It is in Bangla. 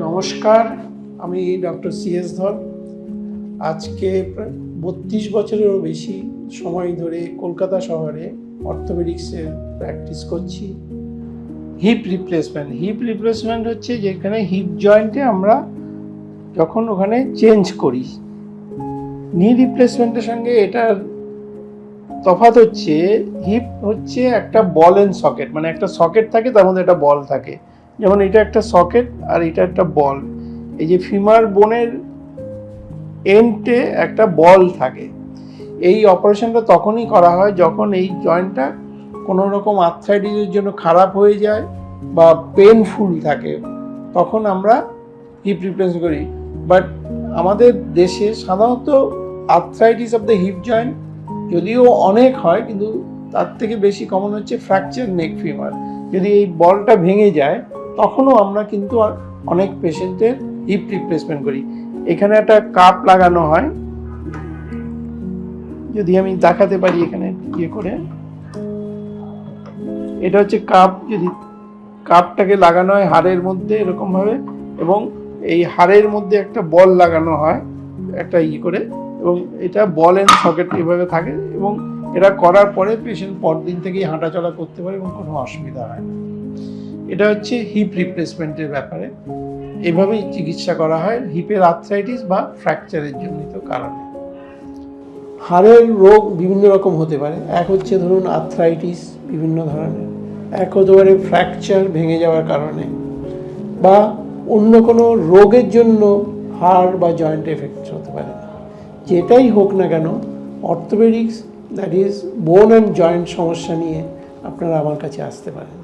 নমস্কার, আমি ডক্টর সিএস ধর। আজকে 32 বছরেরও বেশি সময় ধরে কলকাতা শহরে অর্থোপেডিক্সের প্র্যাকটিস করছি। হিপ রিপ্লেসমেন্ট হচ্ছে যেখানে হিপ জয়েন্টে আমরা যখন ওখানে চেঞ্জ করি। নি রিপ্লেসমেন্টের সঙ্গে এটার তফাৎ হচ্ছে, হিপ হচ্ছে একটা বল এন্ড সকেট, মানে একটা সকেট থাকে, তার মধ্যে একটা বল থাকে। যেমন এটা একটা সকেট আর এটা একটা বল। এই যে ফিমার বোনের এন্ডে একটা বল থাকে। এই অপারেশনটা তখনই করা হয় যখন এই জয়েন্টটা কোনো রকম আর্থ্রাইটিসের জন্য খারাপ হয়ে যায় বা পেনফুল থাকে, তখন আমরা হিপ রিপ্লেসমেন্ট করি। বাট আমাদের দেশে সাধারণত arthritis of the hip joint যদিও অনেক হয়, কিন্তু তার থেকে বেশি কমন হচ্ছে ফ্র্যাকচার নেক ফিমার। যদি এই বলটা ভেঙে যায় তখনও আমরা কিন্তু অনেক পেশেন্টের হিপ রিপ্লেসমেন্ট করি। এখানে একটা কাপ লাগানো হয়, যদি আমি দেখাতে পারি এখানে ইয়ে করে। এটা হচ্ছে কাপ, যদি কাপটাকে লাগানো হয় হাড়ের মধ্যে এরকম ভাবে, এবং এই হাড়ের মধ্যে একটা বল লাগানো হয় একটা ইয়ে করে, এবং এটা বল এন্ড সকেট এভাবে থাকে, এবং এটা করার পরে পেশেন্ট পরদিন থেকেই হাঁটাচলা করতে পারে এবং কোনো অসুবিধা হয় না। এটা হচ্ছে হিপ রিপ্লেসমেন্টের ব্যাপারে। এভাবেই চিকিৎসা করা হয় হিপের আর্থ্রাইটিস বা ফ্র্যাকচারের জনিত কারণে। হাড়ের রোগ বিভিন্ন রকম হতে পারে। এক হচ্ছে ধরুন আর্থ্রাইটিস বিভিন্ন ধরনের, এক হতে পারে ফ্র্যাকচার ভেঙে যাওয়ার কারণে, বা অন্য কোনো রোগের জন্য হাড় বা জয়েন্ট এফেক্ট হতে পারে। যেটাই হোক না কেন, অর্থোপেডিক্স দ্যাট ইজ বোন অ্যান্ড জয়েন্ট সমস্যা নিয়ে আপনারা আমার কাছে আসতে পারেন।